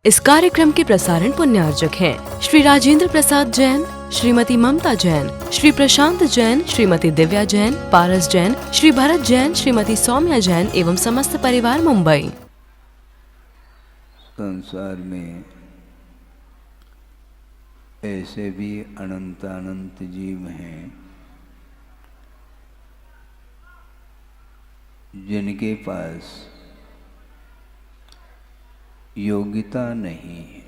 इस कार्यक्रम के प्रसारण पुण्यार्जक हैं श्री राजेंद्र प्रसाद जैन, श्रीमती ममता जैन, श्री प्रशांत जैन, श्रीमती दिव्या जैन, पारस जैन, श्री भरत जैन, श्रीमती सौम्या जैन एवं समस्त परिवार मुंबई। संसार में ऐसे भी अनंत जीव हैं जिनके पास योग्यता नहीं है।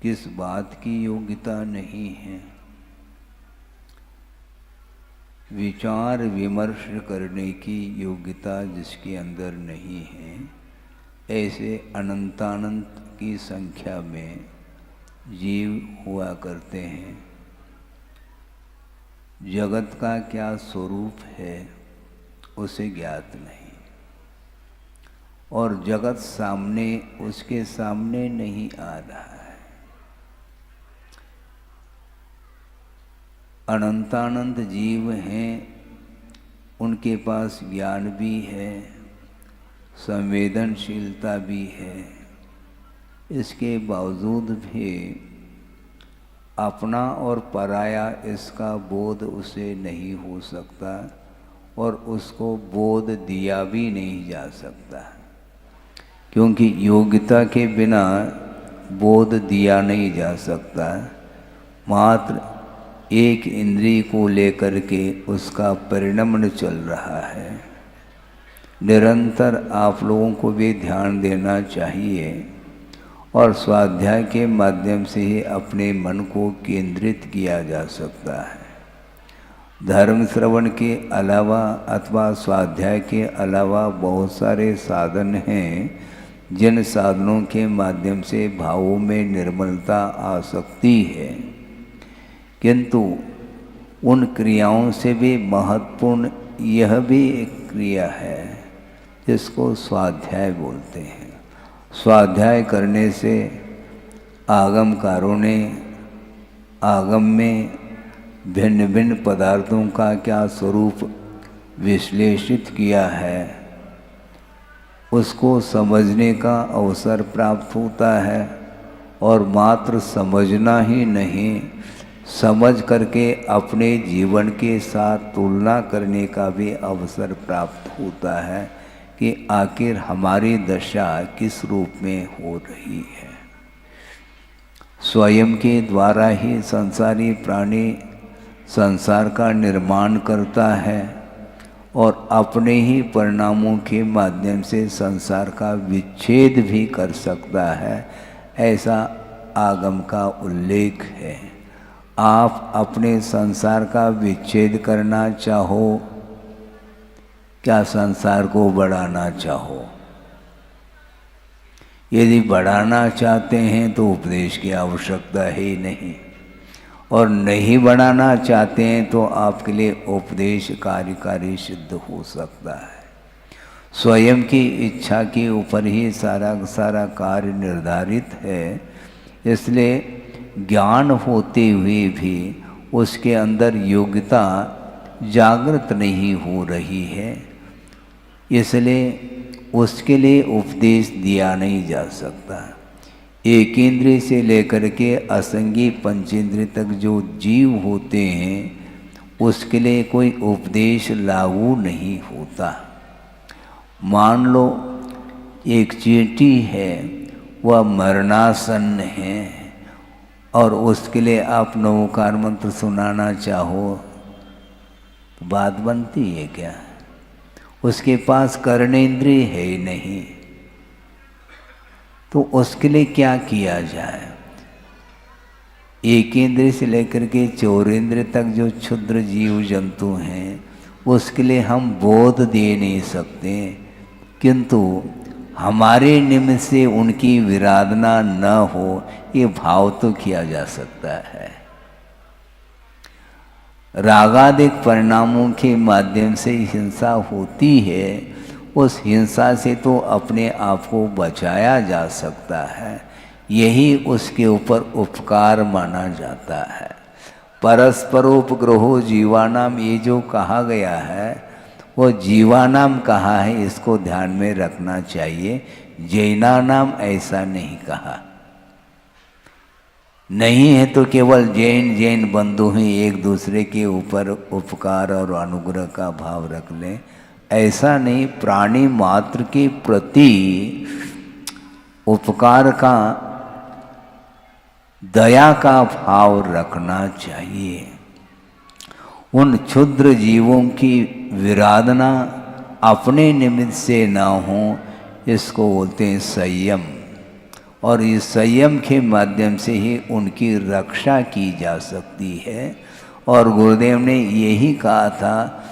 किस बात की योग्यता नहीं है? विचार विमर्श करने की योग्यता जिसके अंदर नहीं है, ऐसे अनंतानंत की संख्या में जीव हुआ करते हैं। जगत का क्या स्वरूप है उसे ज्ञात नहीं, और जगत सामने उसके सामने नहीं आ रहा है। अनंतानंत जीव हैं, उनके पास ज्ञान भी है, संवेदनशीलता भी है। इसके बावजूद भी अपना और पराया इसका बोध उसे नहीं हो सकता, और उसको बोध दिया भी नहीं जा सकता, क्योंकि योग्यता के बिना बोध दिया नहीं जा सकता। मात्र एक इंद्रिय को लेकर के उसका परिणमन चल रहा है। निरंतर आप लोगों को भी ध्यान देना चाहिए और स्वाध्याय के माध्यम से ही अपने मन को केंद्रित किया जा सकता है। धर्म श्रवण के अलावा अथवा स्वाध्याय के अलावा बहुत सारे साधन हैं, जिन साधनों के माध्यम से भावों में निर्मलता आ सकती है, किंतु उन क्रियाओं से भी महत्वपूर्ण यह भी एक क्रिया है जिसको स्वाध्याय बोलते हैं। स्वाध्याय करने से आगमकारों ने आगम में भिन्न भिन्न पदार्थों का क्या स्वरूप विश्लेषित किया है, उसको समझने का अवसर प्राप्त होता है। और मात्र समझना ही नहीं, समझ करके अपने जीवन के साथ तुलना करने का भी अवसर प्राप्त होता है कि आखिर हमारी दशा किस रूप में हो रही है। स्वयं के द्वारा ही संसारी प्राणी संसार का निर्माण करता है और अपने ही परिणामों के माध्यम से संसार का विच्छेद भी कर सकता है, ऐसा आगम का उल्लेख है। आप अपने संसार का विच्छेद करना चाहो, क्या संसार को बढ़ाना चाहो? यदि बढ़ाना चाहते हैं तो उपदेश की आवश्यकता ही नहीं, और नहीं बढ़ाना चाहते हैं तो आपके लिए उपदेश कार्यकारी सिद्ध हो सकता है। स्वयं की इच्छा के ऊपर ही सारा सारा कार्य निर्धारित है। इसलिए ज्ञान होते हुए भी उसके अंदर योग्यता जागृत नहीं हो रही है, इसलिए उसके लिए उपदेश दिया नहीं जा सकता। एक इंद्रिय से लेकर के असंगी पंचेंद्रिय तक जो जीव होते हैं, उसके लिए कोई उपदेश लागू नहीं होता। मान लो एक चींटी है, वह मरणासन्न है, और उसके लिए आप नवोकार मंत्र सुनाना चाहो तो बात बनती है क्या? उसके पास कर्णेंद्रिय है ही नहीं, तो उसके लिए क्या किया जाए? एक इंद्रिय से लेकर के चौरेंद्रिय तक जो क्षुद्र जीव जंतु हैं, उसके लिए हम बोध दे नहीं सकते, किंतु हमारे निमित्त से उनकी विराधना न हो, ये भाव तो किया जा सकता है। रागादिक परिणामों के माध्यम से हिंसा होती है, उस हिंसा से तो अपने आप को बचाया जा सकता है। यही उसके ऊपर उपकार माना जाता है। परस्परोपग्रहो जीवानाम, ये जो कहा गया है वो जीवानाम कहा है, इसको ध्यान में रखना चाहिए, जैना नाम ऐसा नहीं कहा। नहीं है तो केवल जैन बंधु ही एक दूसरे के ऊपर उपकार और अनुग्रह का भाव रख लें, ऐसा नहीं। प्राणी मात्र के प्रति उपकार का, दया का भाव रखना चाहिए। उन क्षुद्र जीवों की विराधना अपने निमित्त से ना हो, इसको बोलते हैं संयम। और इस संयम के माध्यम से ही उनकी रक्षा की जा सकती है। और गुरुदेव ने यही कहा था,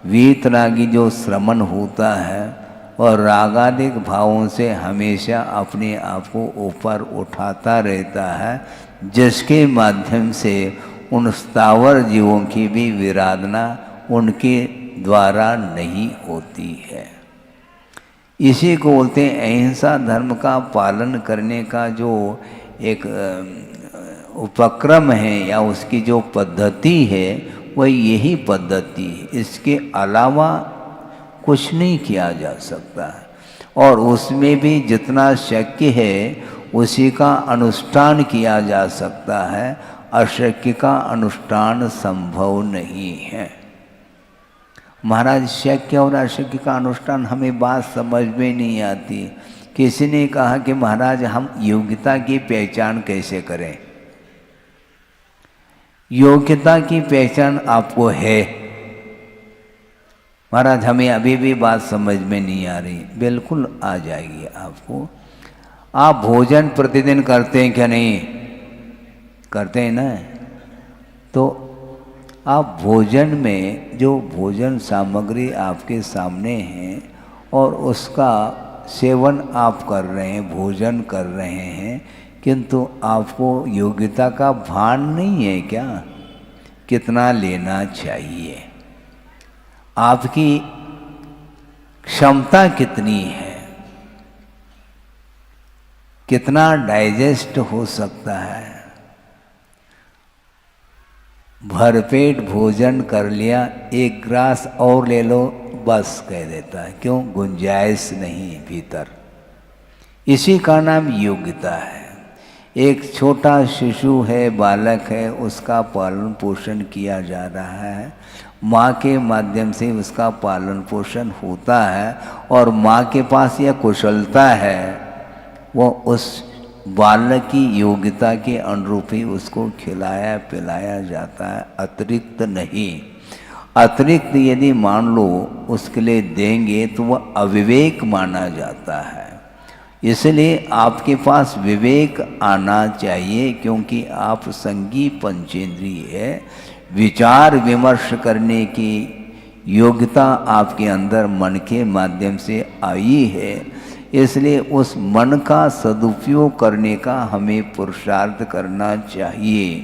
वीतरागी जो श्रमण होता है और रागादिक भावों से हमेशा अपने आप को ऊपर उठाता रहता है, जिसके माध्यम से उन स्थावर जीवों की भी विराधना उनके द्वारा नहीं होती है। इसी को बोलते हैं अहिंसा धर्म का पालन करने का जो एक उपक्रम है या उसकी जो पद्धति है, वह यही पद्धति है। इसके अलावा कुछ नहीं किया जा सकता है। और उसमें भी जितना शक्य है उसी का अनुष्ठान किया जा सकता है, अशक्य का अनुष्ठान संभव नहीं है। महाराज, शक्य और अशक्य का अनुष्ठान हमें बात समझ में नहीं आती। किसी ने कहा कि महाराज हम योग्यता की पहचान कैसे करें? योग्यता की पहचान आपको है? महाराज हमें अभी भी बात समझ में नहीं आ रही। बिल्कुल आ जाएगी आपको। आप भोजन प्रतिदिन करते हैं क्या? नहीं करते हैं ना। तो आप भोजन में जो भोजन सामग्री आपके सामने है और उसका सेवन आप कर रहे हैं, भोजन कर रहे हैं, किंतु आपको योग्यता का भान नहीं है क्या? कितना लेना चाहिए? आपकी क्षमता कितनी है? कितना डाइजेस्ट हो सकता है? भरपेट भोजन कर लिया, एक ग्रास और ले लो, बस कह देता है। क्यों? गुंजाइश नहीं भीतर। इसी का नाम योग्यता है। एक छोटा शिशु है, बालक है, उसका पालन पोषण किया जा रहा है, माँ के माध्यम से उसका पालन पोषण होता है और माँ के पास यह कुशलता है, वो उस बालक की योग्यता के अनुरूप ही उसको खिलाया पिलाया जाता है, अतिरिक्त नहीं। अतिरिक्त यदि मान लो उसके लिए देंगे तो वह अविवेक माना जाता है। इसलिए आपके पास विवेक आना चाहिए, क्योंकि आप संगी पंचेंद्रिय है। विचार विमर्श करने की योग्यता आपके अंदर मन के माध्यम से आई है। इसलिए उस मन का सदुपयोग करने का हमें पुरुषार्थ करना चाहिए,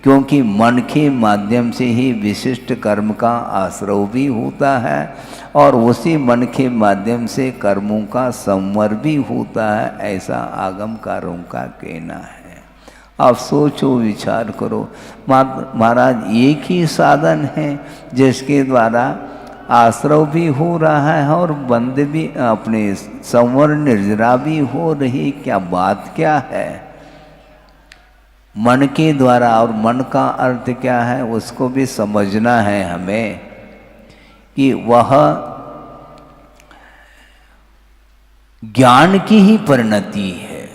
क्योंकि मन के माध्यम से ही विशिष्ट कर्म का आश्रय भी होता है और उसी मन के माध्यम से कर्मों का संवर भी होता है, ऐसा आगमकारों का कहना है। आप सोचो, विचार करो। महाराज एक ही साधन है जिसके द्वारा आश्रय भी हो रहा है और बंद भी, अपने संवर निर्जरा भी हो रही। क्या बात क्या है? मन के द्वारा। और मन का अर्थ क्या है उसको भी समझना है हमें, कि वह ज्ञान की ही परिणति है।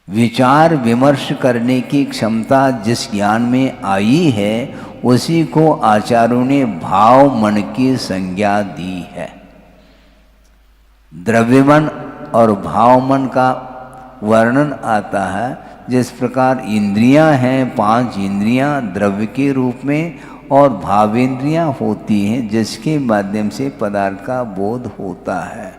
विचार विमर्श करने की क्षमता जिस ज्ञान में आई है, उसी को आचार्यों ने भाव मन की संज्ञा दी है। द्रव्यमन और भावमन का वर्णन आता है। जिस प्रकार इंद्रियां हैं, 5 इंद्रियां द्रव्य के रूप में और भावेंद्रियां होती हैं, जिसके माध्यम से पदार्थ का बोध होता है।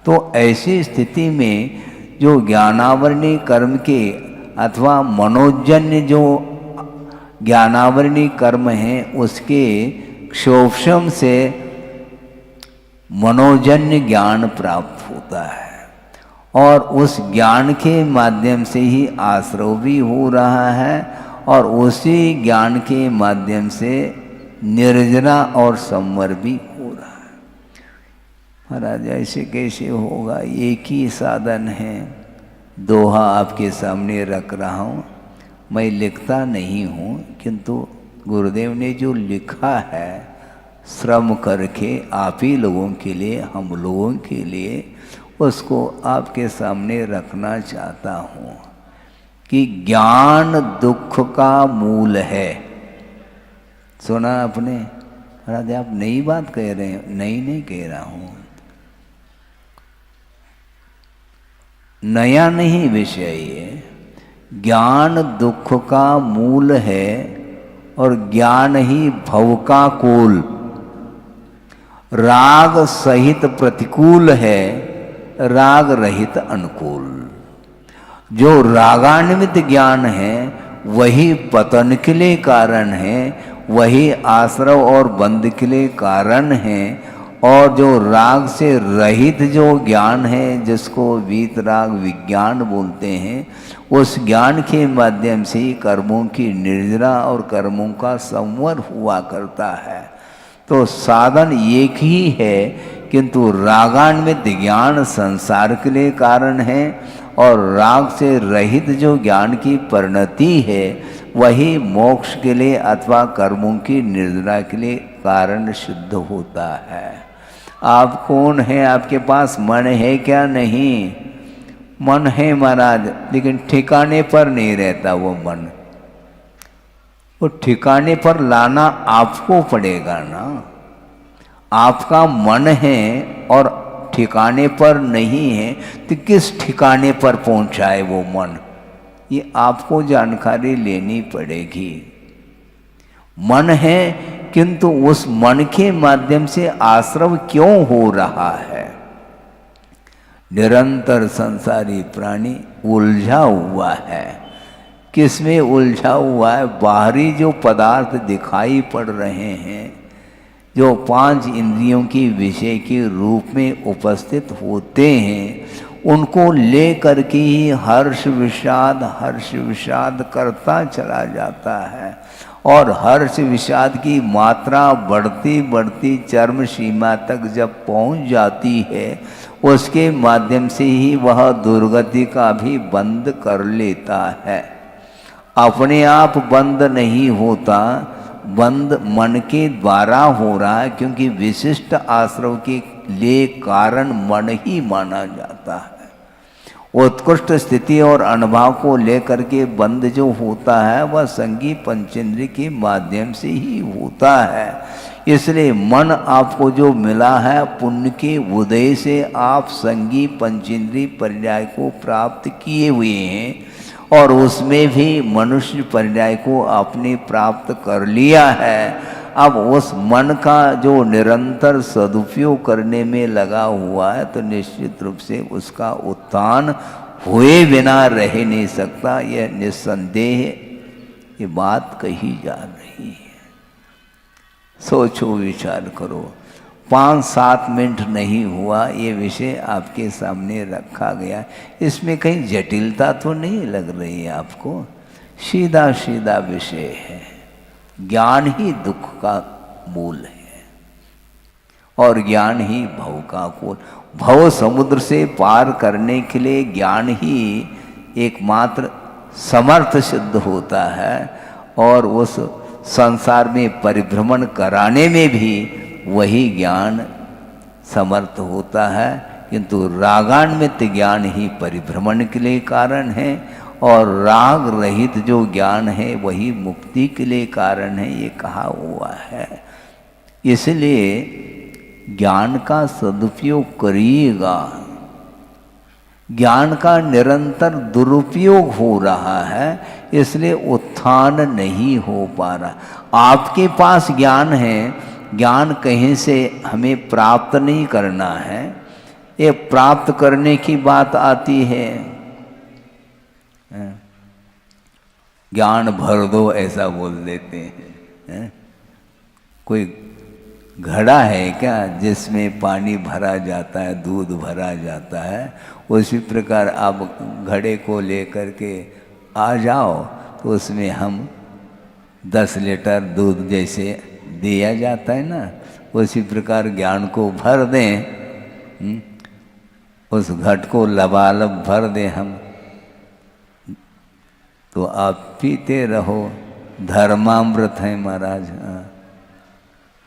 तो ऐसी स्थिति में जो ज्ञानावरणीय कर्म के अथवा मनोजन्य जो ज्ञानावरणीय कर्म हैं, उसके क्षोभम से मनोजन्य ज्ञान प्राप्त होता है और उस ज्ञान के माध्यम से ही आश्रय भी हो रहा है और उसी ज्ञान के माध्यम से निर्जना और संवर भी हो रहा है। महाराज ऐसे कैसे होगा, एक ही साधन है, दोहा आपके सामने रख रहा हूँ। मैं लिखता नहीं हूँ, किंतु गुरुदेव ने जो लिखा है श्रम करके आप ही लोगों के लिए, हम लोगों के लिए, उसको आपके सामने रखना चाहता हूँ कि ज्ञान दुख का मूल है। सुना आपने? महाराज आप नई बात कह रहे हैं? नहीं कह रहा हूँ, नया नहीं विषय ये। ज्ञान दुख का मूल है और ज्ञान ही भव का कुल। राग सहित प्रतिकूल है, राग रहित अनुकूल। जो रागान्वित ज्ञान है वही पतन के लिए कारण है, वही आश्रव और बंध के लिए कारण है। और जो राग से रहित जो ज्ञान है, जिसको वीतराग विज्ञान बोलते हैं, उस ज्ञान के माध्यम से ही कर्मों की निर्जरा और कर्मों का संवर हुआ करता है। तो साधन एक ही है, किंतु रागान्वित ज्ञान संसार के लिए कारण है और राग से रहित जो ज्ञान की परिणति है वही मोक्ष के लिए अथवा कर्मों की निर्जरा के लिए कारण सिद्ध होता है। आप कौन है? आपके पास मन है क्या? नहीं, मन है महाराज, लेकिन ठिकाने पर नहीं रहता वो मन। वो ठिकाने पर लाना आपको पड़ेगा ना। आपका मन है और ठिकाने पर नहीं है, तो किस ठिकाने पर पहुंचाए वो मन, ये आपको जानकारी लेनी पड़ेगी। मन है, किंतु उस मन के माध्यम से आश्रव क्यों हो रहा है? निरंतर संसारी प्राणी उलझा हुआ है। किसमें उलझा हुआ है? बाहरी जो पदार्थ दिखाई पड़ रहे हैं, जो पांच इंद्रियों की विषय के रूप में उपस्थित होते हैं, उनको ले करके ही हर्ष विषाद करता चला जाता है। और हर्ष विषाद की मात्रा बढ़ती बढ़ती चरम सीमा तक जब पहुंच जाती है, उसके माध्यम से ही वह दुर्गति का भी बंद कर लेता है। अपने आप बंद नहीं होता, बंद मन के द्वारा हो रहा है, क्योंकि विशिष्ट आश्रव के लिए कारण मन ही माना जाता है। उत्कृष्ट स्थिति और अनुभव को लेकर के बंद जो होता है वह संगी पंचेंद्रिय के माध्यम से ही होता है। इसलिए मन आपको जो मिला है, पुण्य के उदय से आप संगी पंचेंद्रिय पर्याय को प्राप्त किए हुए हैं, और उसमें भी मनुष्य पर्याय को आपने प्राप्त कर लिया है। अब उस मन का जो निरंतर सदुपयोग करने में लगा हुआ है, तो निश्चित रूप से उसका उत्थान हुए बिना रह नहीं सकता। यह निस्संदेह ये बात कही जा रही है। सोचो, विचार करो। 5-7 मिनट नहीं हुआ, ये विषय आपके सामने रखा गया। इसमें कहीं जटिलता तो नहीं लग रही है आपको? सीधा सीधा विषय है। ज्ञान ही दुख का मूल है और ज्ञान ही भव का कुल। भव समुद्र से पार करने के लिए ज्ञान ही एकमात्र समर्थ सिद्ध होता है, और उस संसार में परिभ्रमण कराने में भी वही ज्ञान समर्थ होता है। किंतु रागान्वित ज्ञान ही परिभ्रमण के लिए कारण है, और राग रहित जो ज्ञान है वही मुक्ति के लिए कारण है, ये कहा हुआ है। इसलिए ज्ञान का सदुपयोग करिएगा। ज्ञान का निरंतर दुरुपयोग हो रहा है, इसलिए उत्थान नहीं हो पा रहा। आपके पास ज्ञान है, ज्ञान कहीं से हमें प्राप्त नहीं करना है। ये प्राप्त करने की बात आती है, ज्ञान भर दो ऐसा बोल देते हैं। कोई घड़ा है क्या जिसमें पानी भरा जाता है, दूध भरा जाता है? उसी प्रकार आप घड़े को लेकर के आ जाओ, तो उसमें हम 10 लीटर दूध जैसे दिया जाता है ना, उसी प्रकार ज्ञान को भर दें उस घट को लबालब भर दे हम, तो आप पीते रहो, धर्मामृत है महाराज।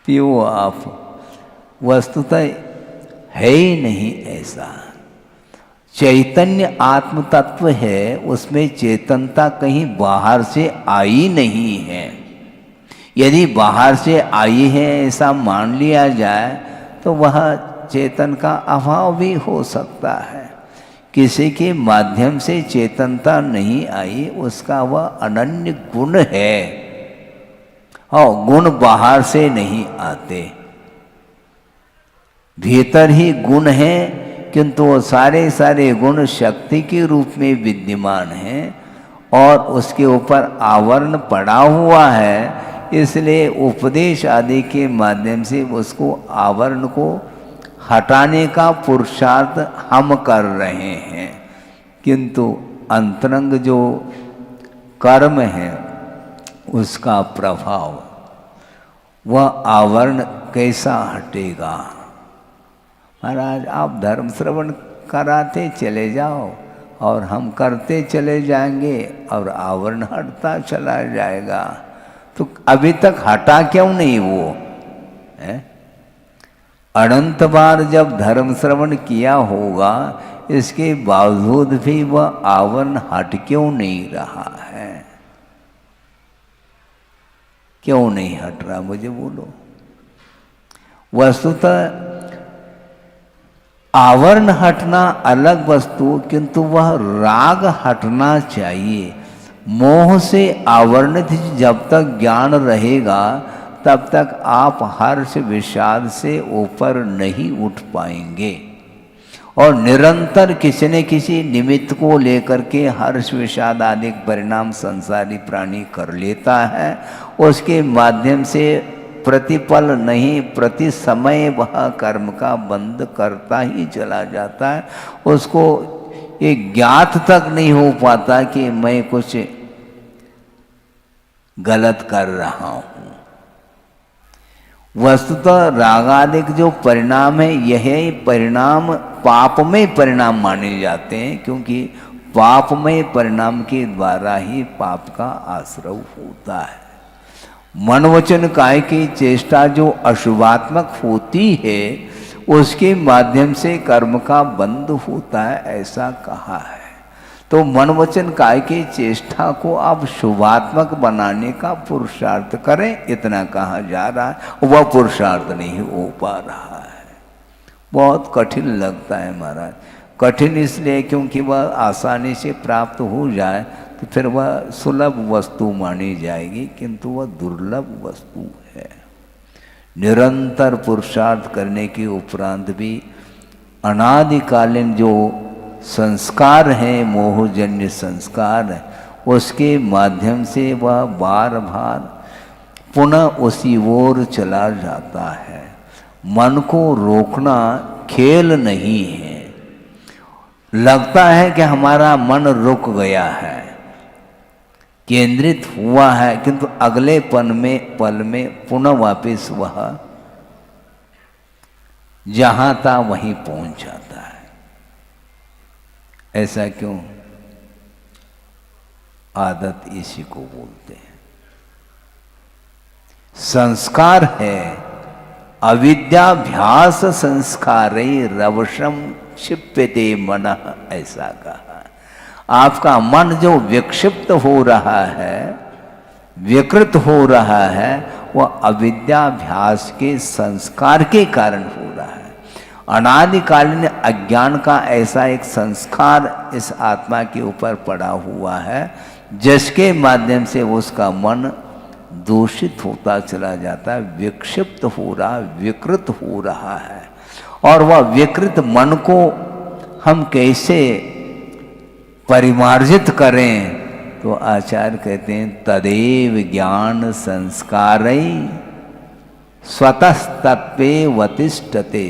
पियो आप, वस्तुतः है ही नहीं ऐसा। चैतन्य आत्म तत्व है, उसमें चेतनता कहीं बाहर से आई नहीं है। यदि बाहर से आई है ऐसा मान लिया जाए तो वह चेतन का अभाव भी हो सकता है। किसी के माध्यम से चेतनता नहीं आई, उसका वह अनन्य गुण है। और गुण बाहर से नहीं आते, भीतर ही गुण है, किंतु वो सारे गुण शक्ति के रूप में विद्यमान हैं और उसके ऊपर आवरण पड़ा हुआ है। इसलिए उपदेश आदि के माध्यम से उसको आवरण को हटाने का पुरुषार्थ हम कर रहे हैं, किंतु अंतरंग जो कर्म है उसका प्रभाव, वह आवरण कैसा हटेगा। महाराज आप धर्म श्रवण कराते चले जाओ और हम करते चले जाएंगे और आवरण हटता चला जाएगा। तो अभी तक हटा क्यों नहीं वो है? अनंत बार जब धर्म श्रवण किया होगा, इसके बावजूद भी वह आवरण हट क्यों नहीं रहा है? क्यों नहीं हट रहा, मुझे बोलो। वस्तुतः आवरण हटना अलग वस्तु, किंतु वह राग हटना चाहिए। मोह से आवरणित जब तक ज्ञान रहेगा तब तक आप हर्ष विषाद से ऊपर नहीं उठ पाएंगे। और निरंतर किसी न किसी निमित्त को लेकर के हर्ष विषाद आदि परिणाम संसारी प्राणी कर लेता है। उसके माध्यम से प्रतिपल नहीं, प्रति समय वह कर्म का बंध करता ही चला जाता है। उसको ये ज्ञात तक नहीं हो पाता कि मैं कुछ गलत कर रहा हूं। वस्तुतः रागादिक जो परिणाम है, यही परिणाम पापमय परिणाम माने जाते हैं, क्योंकि पापमय परिणाम के द्वारा ही पाप का आश्रय होता है। मन वचन काय की चेष्टा जो अशुभात्मक होती है, उसके माध्यम से कर्म का बंध होता है, ऐसा कहा है। तो मन वचन काय की चेष्टा को आप शुभात्मक बनाने का पुरुषार्थ करें, इतना कहा जा रहा है। वह पुरुषार्थ नहीं हो पा रहा है, बहुत कठिन लगता है महाराज। कठिन इसलिए क्योंकि वह आसानी से प्राप्त हो जाए तो फिर वह सुलभ वस्तु मानी जाएगी, किंतु वह दुर्लभ वस्तु है। निरंतर पुरुषार्थ करने के उपरांत भी अनादिकालीन जो संस्कार हैं, मोहजन्य संस्कार है, उसके माध्यम से वह बार बार पुनः उसी ओर चला जाता है। मन को रोकना खेल नहीं है। लगता है कि हमारा मन रुक गया है, केंद्रित हुआ है, किंतु अगले पल में पुनः वापस वह जहां था वहीं पहुंच जाता है। ऐसा क्यों? आदत इसी को बोलते हैं। संस्कार है, अविद्याभ्यास संस्कारे रवशम क्षिप्यते मनः, ऐसा कहा। आपका मन जो विक्षिप्त हो रहा है, विकृत हो रहा है, वह अविद्याभ्यास के संस्कार के कारण हो रहा है। अनादिकालीन अज्ञान का ऐसा एक संस्कार इस आत्मा के ऊपर पड़ा हुआ है, जिसके माध्यम से उसका मन दूषित होता चला जाता है, विक्षिप्त हो रहा, विकृत हो रहा है। और वह विकृत मन को हम कैसे परिमार्जित करें? तो आचार्य कहते हैं तदेव ज्ञान संस्कारै स्वतस्तत्वे वतिष्ठते।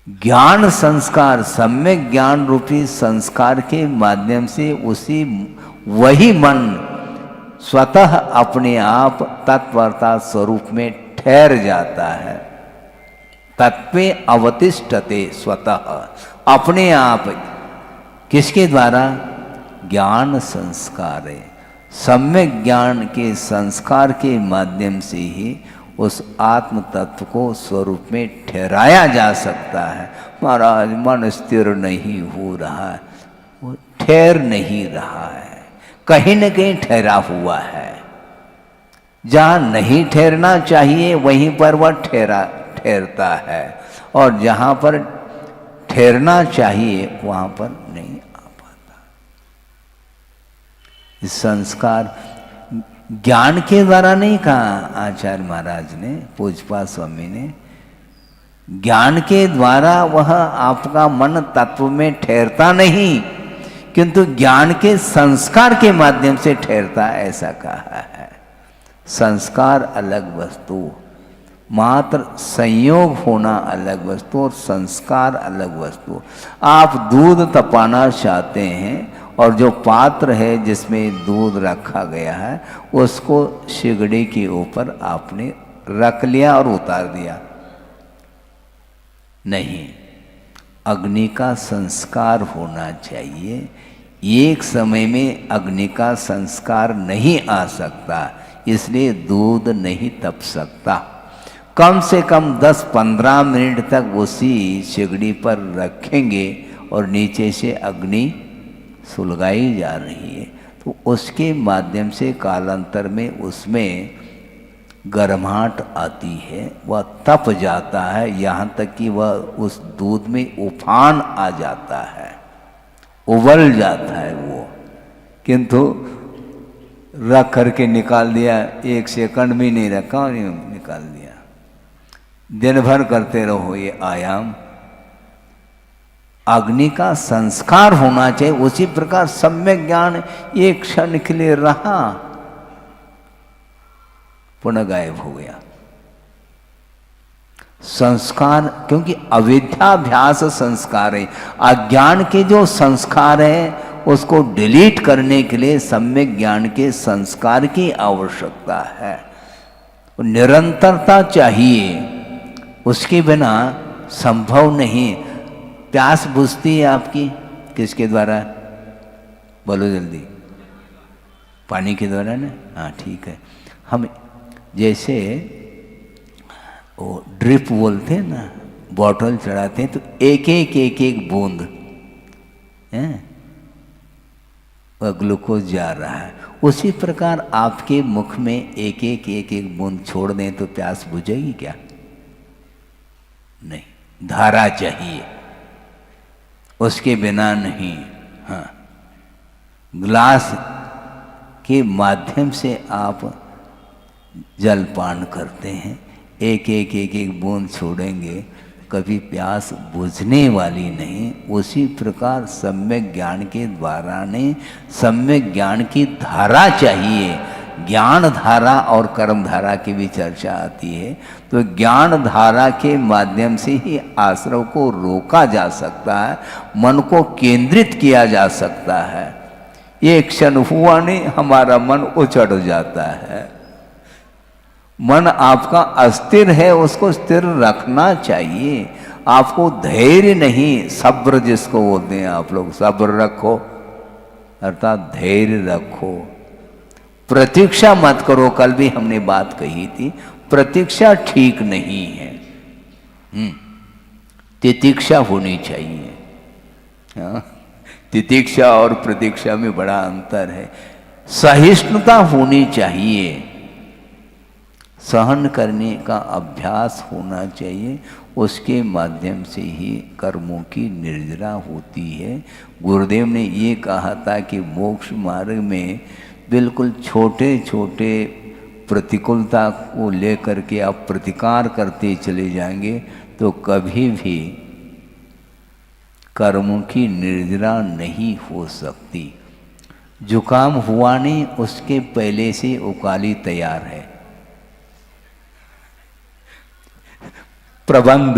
ज्ञान संस्कार, सम्यक ज्ञान रूपी संस्कार के माध्यम से वही मन स्वतः अपने आप तत्वता स्वरूप में ठहर जाता है। तत्वे अवतिष्ठते स्वतः, अपने आप। किसके द्वारा? ज्ञान संस्कार है। सम्यक ज्ञान के संस्कार के माध्यम से ही उस आत्म तत्व को स्वरूप में ठहराया जा सकता है। महाराज मन स्थिर नहीं हो रहा है, वो ठहर नहीं रहा है, कहीं न कहीं ठहरा हुआ है। जहाँ नहीं ठहरना चाहिए वहीं पर वह ठहरता है, और जहाँ पर ठहरना चाहिए वहाँ पर नहीं आ पाता। इस संस्कार ज्ञान के द्वारा नहीं कहा आचार्य महाराज ने, पूज्यपाद स्वामी ने। ज्ञान के द्वारा वह आपका मन तत्व में ठहरता नहीं, किंतु ज्ञान के संस्कार के माध्यम से ठहरता, ऐसा कहा है। संस्कार अलग वस्तु, मात्र संयोग होना अलग वस्तु और संस्कार अलग वस्तु। आप दूध तपाना चाहते हैं और जो पात्र है जिसमें दूध रखा गया है उसको सिगड़ी के ऊपर आपने रख लिया और उतार दिया, नहीं, अग्नि का संस्कार होना चाहिए। एक समय में अग्नि का संस्कार नहीं आ सकता, इसलिए दूध नहीं तप सकता। कम से कम 10-15 मिनट तक उसी सिगड़ी पर रखेंगे और नीचे से अग्नि सुलगाई जा रही है, तो उसके माध्यम से कालांतर में उसमें गर्माहट आती है, वह तप जाता है, यहाँ तक कि वह उस दूध में उफान आ जाता है, उबल जाता है वो। किंतु रख करके निकाल दिया, 1 सेकंड भी नहीं रखा और निकाल दिया। दिन भर करते रहो ये आयाम। अग्नि का संस्कार होना चाहिए। उसी प्रकार सम्यक ज्ञान एक क्षण के लिए रहा, पुनः गायब हो गया। संस्कार, क्योंकि अविद्याभ्यास संस्कार है, अज्ञान के जो संस्कार है उसको डिलीट करने के लिए सम्यक ज्ञान के संस्कार की आवश्यकता है। निरंतरता चाहिए, उसके बिना संभव नहीं। प्यास बुझती है आपकी किसके द्वारा? बोलो जल्दी। पानी के द्वारा ना? हाँ ठीक है। हम जैसे वो ड्रिप बोलते हैं ना, बॉटल चढ़ाते हैं तो एक बूंद है वह ग्लूकोज जा रहा है। उसी प्रकार आपके मुख में एक बूंद छोड़ दें तो प्यास बुझेगी क्या? नहीं, धारा चाहिए, उसके बिना नहीं। हाँ, ग्लास के माध्यम से आप जलपान करते हैं, एक बूंद छोड़ेंगे, कभी प्यास बुझने वाली नहीं। उसी प्रकार सम्यक ज्ञान के द्वारा ने सम्यक ज्ञान की धारा चाहिए। ज्ञान धारा और कर्म धारा की भी चर्चा आती है, तो ज्ञान धारा के माध्यम से ही आश्रव को रोका जा सकता है, मन को केंद्रित किया जा सकता है। एक क्षण हुआ नहीं, हमारा मन उचट जाता है। मन आपका अस्थिर है, उसको स्थिर रखना चाहिए। आपको धैर्य नहीं, सब्र जिसको बोलते हैं आप लोग, सब्र रखो अर्थात धैर्य रखो। प्रतीक्षा मत करो। कल भी हमने बात कही थी, प्रतीक्षा ठीक नहीं है, तितिक्षा होनी चाहिए। हाँ? तितिक्षा और प्रतीक्षा में बड़ा अंतर है। सहिष्णुता होनी चाहिए, सहन करने का अभ्यास होना चाहिए। उसके माध्यम से ही कर्मों की निर्जरा होती है। गुरुदेव ने ये कहा था कि मोक्ष मार्ग में बिल्कुल छोटे छोटे प्रतिकूलता को लेकर के आप प्रतिकार करते चले जाएंगे तो कभी भी कर्मों की निर्जरा नहीं हो सकती। जुकाम हुआ नहीं, उसके पहले से उकाली तैयार है। प्रबंध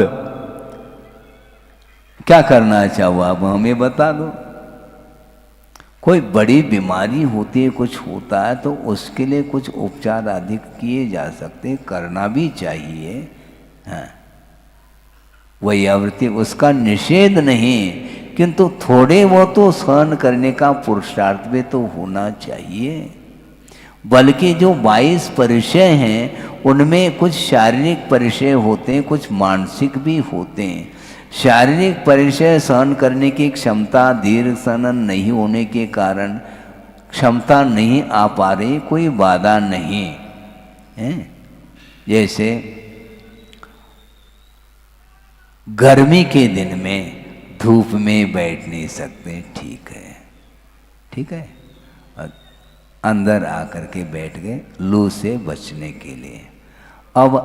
क्या करना चाहो आप हमें बता दो। कोई बड़ी बीमारी होती है, कुछ होता है तो उसके लिए कुछ उपचार अधिक किए जा सकते हैं, करना भी चाहिए। हाँ, वही आवृत्ति, उसका निषेध नहीं, किंतु थोड़े वो तो सहन करने का पुरुषार्थ भी तो होना चाहिए। बल्कि जो 22 परिचय हैं उनमें कुछ शारीरिक परिचय होते हैं, कुछ मानसिक भी होते हैं। शारीरिक परिचय सहन करने की क्षमता दीर्घ सहन नहीं होने के कारण क्षमता नहीं आ पा रही, कोई बाधा नहीं है। जैसे गर्मी के दिन में धूप में बैठ नहीं सकते, ठीक है, ठीक है, अंदर आकर के बैठ गए लू से बचने के लिए। अब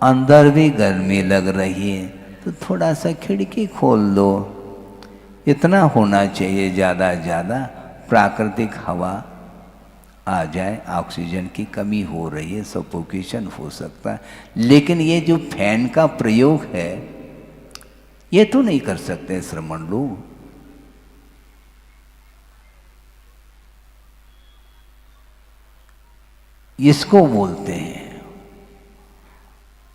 अंदर भी गर्मी लग रही है तो थोड़ा सा खिड़की खोल दो, इतना होना चाहिए। ज़्यादा ज़्यादा प्राकृतिक हवा आ जाए, ऑक्सीजन की कमी हो रही है, सफोकेशन हो सकता है। लेकिन ये जो फैन का प्रयोग है ये तो नहीं कर सकते श्रमण लोग। इसको बोलते हैं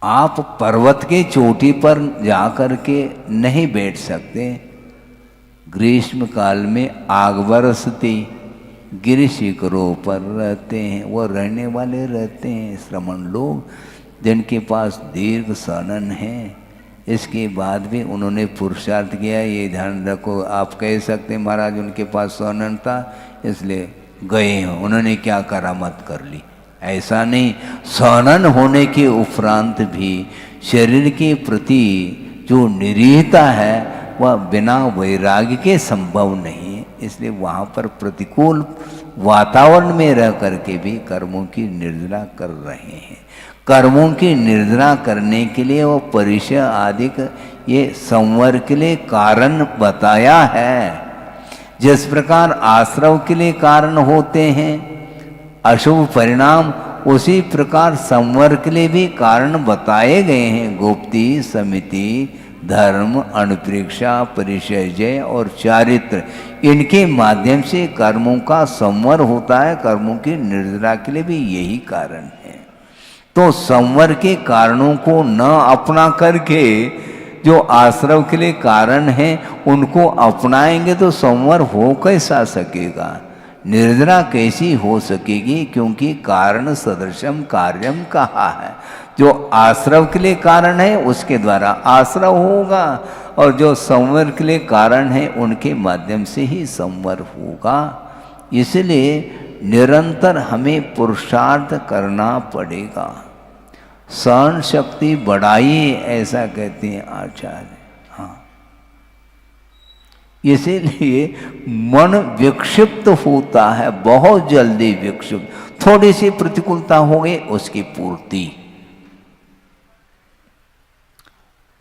आप पर्वत के चोटी पर जाकर के नहीं बैठ सकते। ग्रीष्म काल में आग बरसती, गिर शिखरों पर रहते हैं, वो रहने वाले रहते हैं श्रमण लोग जिनके पास दीर्घ सहन है। इसके बाद भी उन्होंने पुरुषार्थ किया, ये ध्यान रखो। आप कह सकते हैं महाराज उनके पास सहन था इसलिए गए हैं, उन्होंने क्या करामत कर ली, ऐसा नहीं। सहन होने के उपरांत भी शरीर के प्रति जो निरीहता है वह बिना वैराग्य के संभव नहीं है। इसलिए वहाँ पर प्रतिकूल वातावरण में रह करके भी कर्मों की निर्जरा कर रहे हैं। कर्मों की निर्जरा करने के लिए वो परिचय आदि ये संवर के लिए कारण बताया है। जिस प्रकार आश्रव के लिए कारण होते हैं अशुभ परिणाम, उसी प्रकार संवर के लिए भी कारण बताए गए हैं। गुप्ति, समिति, धर्म, अनुप्रेक्षा, परिचय और चारित्र, इनके माध्यम से कर्मों का संवर होता है। कर्मों की निर्जरा के लिए भी यही कारण है। तो संवर के कारणों को न अपना करके जो आश्रव के लिए कारण है उनको अपनाएंगे तो संवर हो कैसा सकेगा, निर्जरा कैसी हो सकेगी? क्योंकि कारण सदृशम कार्यम कहा है। जो आश्रव के लिए कारण है उसके द्वारा आश्रव होगा, और जो संवर के लिए कारण है उनके माध्यम से ही संवर होगा। इसलिए निरंतर हमें पुरुषार्थ करना पड़ेगा। सहन शक्ति बढ़ाइए ऐसा कहते हैं आचार्य। हाँ, इसीलिए मन विक्षिप्त होता है, बहुत जल्दी विक्षिप्त। थोड़ी सी प्रतिकूलता हो गई उसकी पूर्ति,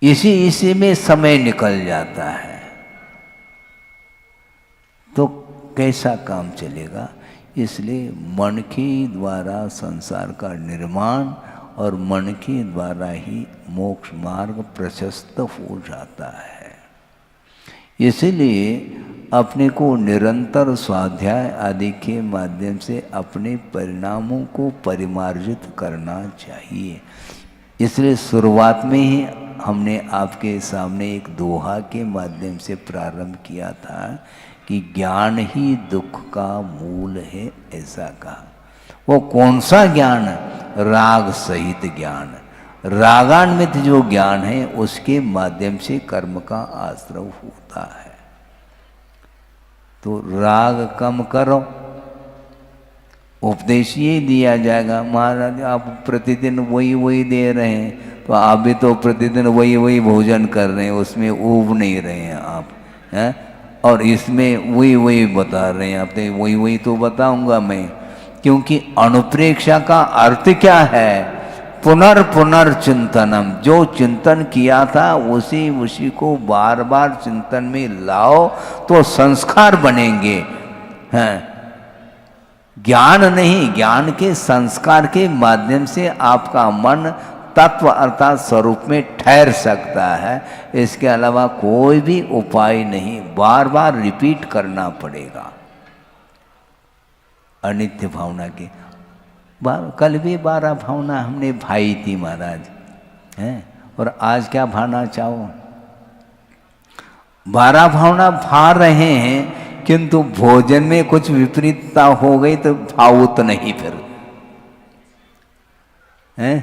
इसी में समय निकल जाता है, तो कैसा काम चलेगा? इसलिए मन के द्वारा संसार का निर्माण और मन के द्वारा ही मोक्ष मार्ग प्रशस्त हो जाता है। इसलिए अपने को निरंतर स्वाध्याय आदि के माध्यम से अपने परिणामों को परिमार्जित करना चाहिए। इसलिए शुरुआत में ही हमने आपके सामने एक दोहा के माध्यम से प्रारंभ किया था कि ज्ञान ही दुख का मूल है, ऐसा कहा। वो कौन सा ज्ञान? राग सहित ज्ञान। रागान्वित जो ज्ञान है उसके माध्यम से कर्म का आश्रव होता है। तो राग कम करो, उपदेश ये दिया जाएगा। महाराज आप प्रतिदिन वही दे रहे हैं, तो आप भी तो प्रतिदिन वही भोजन कर रहे हैं, उसमें ऊब नहीं रहे हैं आप, हैं? और इसमें वही बता रहे हैं आप, तो वही तो बताऊंगा मैं। क्योंकि अनुप्रेक्षा का अर्थ क्या है? पुनर्चिंतनम। जो चिंतन किया था उसी को बार बार चिंतन में लाओ तो संस्कार बनेंगे, हैं? ज्ञान नहीं, ज्ञान के संस्कार के माध्यम से आपका मन तत्व अर्थात स्वरूप में ठहर सकता है। इसके अलावा कोई भी उपाय नहीं, बार बार रिपीट करना पड़ेगा। अनित्य भावना के कल भी 12 भावना हमने भाई थी महाराज, हैं? और आज क्या भावना चाहो? 12 भावना भा रहे हैं, किंतु भोजन में कुछ विपरीतता हो गई तो भावुत नहीं फिर हैं।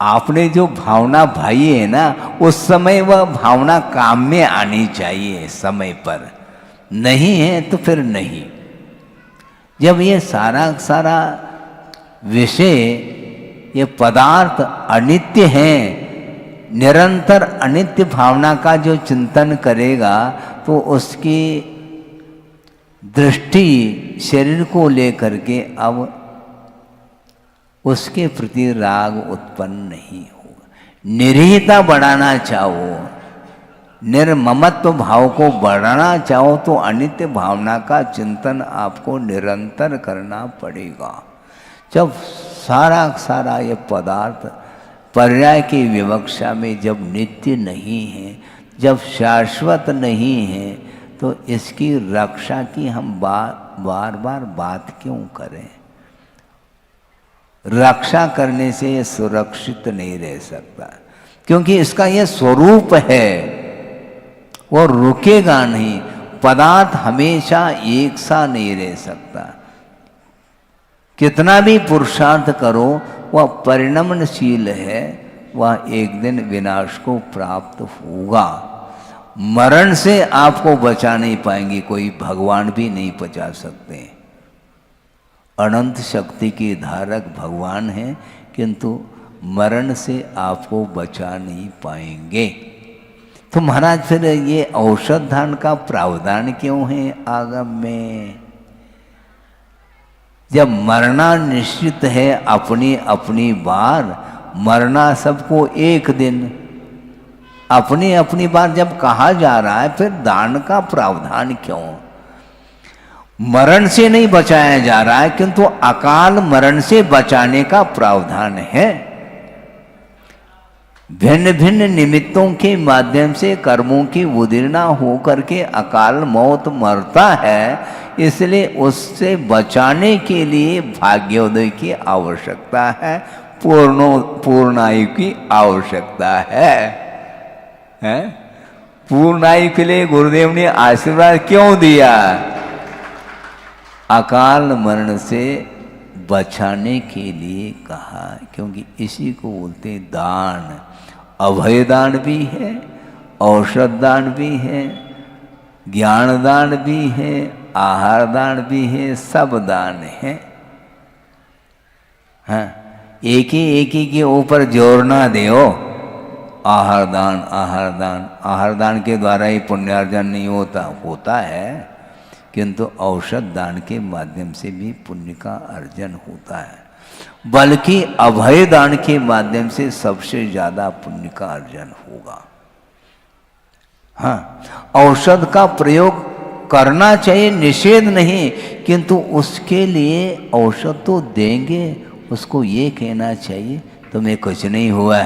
आपने जो भावना भाई है ना, उस समय वह भावना काम में आनी चाहिए समय पर, नहीं है तो फिर नहीं। जब ये सारा विषय, ये पदार्थ अनित्य हैं, निरंतर अनित्य भावना का जो चिंतन करेगा तो उसकी दृष्टि शरीर को लेकर के अब उसके प्रति राग उत्पन्न नहीं होगा। निरीहता बढ़ाना चाहो, निर्ममत्व भाव को बढ़ाना चाहो तो अनित्य भावना का चिंतन आपको निरंतर करना पड़ेगा। जब सारा ये पदार्थ पर्याय की विवक्षा में जब नित्य नहीं है, जब शाश्वत नहीं है, तो इसकी रक्षा की हम बार बार बात क्यों करें। रक्षा करने से ये सुरक्षित नहीं रह सकता, क्योंकि इसका ये स्वरूप है, वो रुकेगा नहीं। पदार्थ हमेशा एक सा नहीं रह सकता, कितना भी पुरुषार्थ करो वह परिणमनशील है, वह एक दिन विनाश को प्राप्त होगा। मरण से आपको बचा नहीं पाएंगे, कोई भगवान भी नहीं बचा सकते। अनंत शक्ति के धारक भगवान हैं, किंतु मरण से आपको बचा नहीं पाएंगे। तो महाराज फिर ये औषध दान का प्रावधान क्यों है आगम में? जब मरना निश्चित है अपनी अपनी बार, मरना सबको एक दिन, अपनी अपनी बार जब कहा जा रहा है, फिर दान का प्रावधान क्यों? मरण से नहीं बचाया जा रहा है, किंतु अकाल मरण से बचाने का प्रावधान है। भिन्न भिन्न निमित्तों के माध्यम से कर्मों की उदीर्णा होकर के अकाल मौत मरता है, इसलिए उससे बचाने के लिए भाग्योदय की आवश्यकता है, पूर्णायु की आवश्यकता है? पूर्णायु के लिए गुरुदेव ने आशीर्वाद क्यों दिया? अकाल मरण से बचाने के लिए कहा, क्योंकि इसी को बोलते दान। अभय दान भी है, औषध दान भी है, ज्ञान दान भी है, आहार दान भी है, सब दान है। हाँ, एक ही के ऊपर जोर ना दो। आहार दान, आहार दान, आहार दान के द्वारा ही पुण्यार्जन नहीं होता है, किंतु औषध दान के माध्यम से भी पुण्य का अर्जन होता है। बल्कि अभय दान के माध्यम से सबसे ज्यादा पुण्य का अर्जन होगा। हाँ, औषध का प्रयोग करना चाहिए, निषेध नहीं, किंतु उसके लिए औषध तो देंगे, उसको ये कहना चाहिए तुम्हें कुछ नहीं हुआ,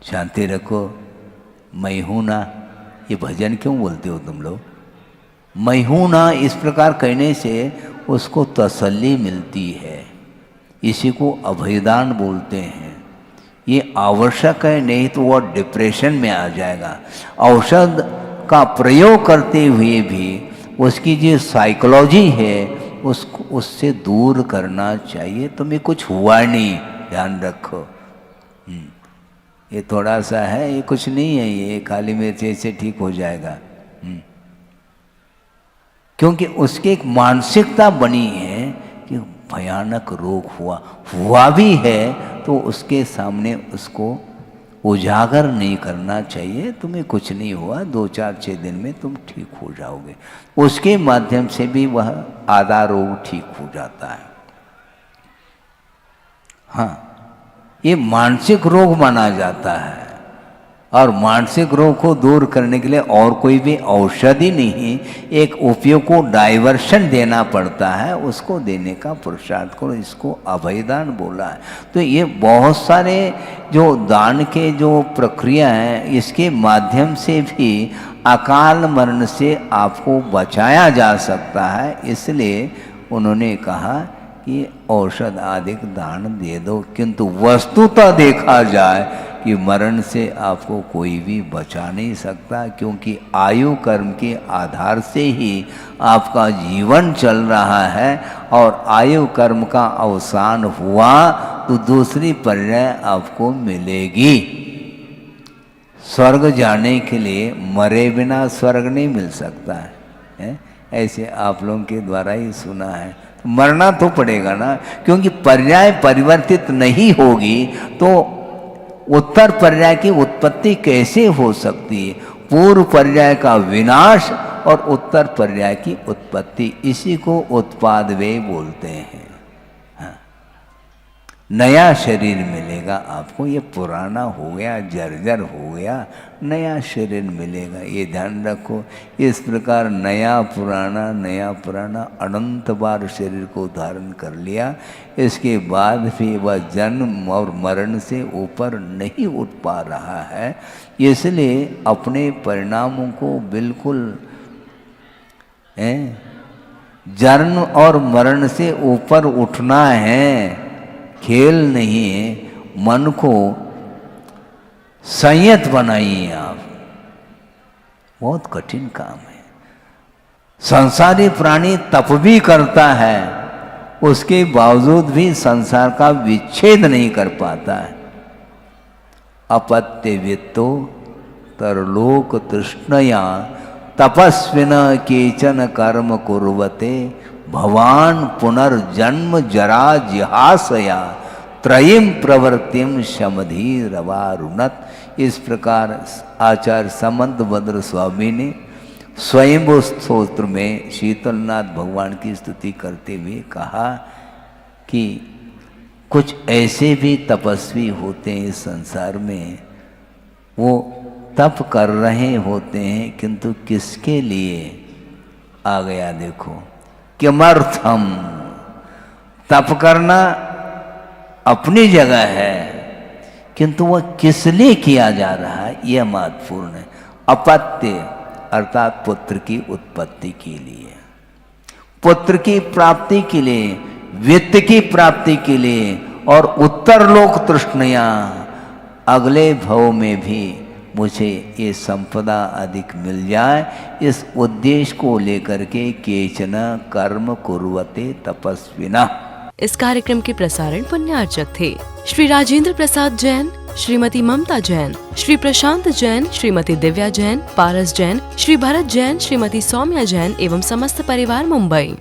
शांति रखो, मैं हूं ना। ये भजन क्यों बोलते हो तुम लोग? मैं हूं ना, इस प्रकार कहने से उसको तसल्ली मिलती है। इसी को अभयदान बोलते हैं। ये आवश्यक है, नहीं तो वह डिप्रेशन में आ जाएगा। औषध का प्रयोग करते हुए भी उसकी जो साइकोलॉजी है उसको उससे दूर करना चाहिए। तुम्हें कुछ हुआ नहीं, ध्यान रखो, ये थोड़ा सा है, ये कुछ नहीं है, ये काली मिर्च से ठीक हो जाएगा। क्योंकि उसकी एक मानसिकता बनी है कि भयानक रोग हुआ भी है, तो उसके सामने उसको उजागर नहीं करना चाहिए। तुम्हें कुछ नहीं हुआ, 2-4-6 दिन में तुम ठीक हो जाओगे। उसके माध्यम से भी वह आधा रोग ठीक हो जाता है। हाँ, ये मानसिक रोग माना जाता है, और मानसिक रोग को दूर करने के लिए और कोई भी औषधि नहीं, एक उपयोग को डाइवर्शन देना पड़ता है, उसको देने का पुरुषार्थ करो। इसको अभयदान बोला है। तो ये बहुत सारे जो दान के जो प्रक्रिया हैं, इसके माध्यम से भी अकाल मरण से आपको बचाया जा सकता है। इसलिए उन्होंने कहा कि औषध आदि दान दे दो, किंतु वस्तुतः देखा जाए कि मरण से आपको कोई भी बचा नहीं सकता, क्योंकि आयु कर्म के आधार से ही आपका जीवन चल रहा है, और आयु कर्म का अवसान हुआ तो दूसरी पर्याय आपको मिलेगी। स्वर्ग जाने के लिए मरे बिना स्वर्ग नहीं मिल सकता है? ऐसे आप लोगों के द्वारा ही सुना है। तो मरना तो पड़ेगा ना, क्योंकि पर्याय परिवर्तित नहीं होगी तो उत्तर पर्याय की उत्पत्ति कैसे हो सकती है? पूर्व पर्याय का विनाश और उत्तर पर्याय की उत्पत्ति, इसी को उत्पाद व्यय बोलते हैं। नया शरीर मिलेगा आपको, ये पुराना हो गया, जर्जर हो गया, नया शरीर मिलेगा, ये ध्यान रखो। इस प्रकार नया पुराना अनंत बार शरीर को धारण कर लिया, इसके बाद भी वह जन्म और मरण से ऊपर नहीं उठ पा रहा है। इसलिए अपने परिणामों को बिल्कुल जन्म और मरण से ऊपर उठना है, खेल नहीं है। मन को संयत बनाइए आप, बहुत कठिन काम है। संसारी प्राणी तप भी करता है, उसके बावजूद भी संसार का विच्छेद नहीं कर पाता है। अपत्य वित्तो तरलोक तृष्णया तपस्विन केचन कर्म कुर्वते भवान पुनर्जन्म जरा जिहासया त्रयीम प्रवृत्तिम शमधीरवारुणत। इस प्रकार आचार्य समंतभद्र स्वामी ने स्वयंभू स्तोत्र में शीतलनाथ भगवान की स्तुति करते हुए कहा कि कुछ ऐसे भी तपस्वी होते हैं इस संसार में, वो तप कर रहे होते हैं, किंतु किसके लिए? आ गया देखो, किमर्थम। तप करना अपनी जगह है, किंतु वह किस लिए किया जा रहा है, यह महत्वपूर्ण है। अपत्य अर्थात पुत्र की उत्पत्ति के लिए, पुत्र की प्राप्ति के लिए, वित्त की प्राप्ति के लिए, और उत्तर लोक तृष्णया, अगले भव में भी मुझे ये संपदा अधिक मिल जाए, इस उद्देश्य को लेकर के केचन कर्म कुर्वते तपस्विना। इस कार्यक्रम के प्रसारण पुण्यार्चक थे श्री राजेंद्र प्रसाद जैन, श्रीमती ममता जैन, श्री प्रशांत जैन, श्रीमती दिव्या जैन, पारस जैन, श्री भरत जैन, श्रीमती सौम्या जैन एवं समस्त परिवार, मुंबई।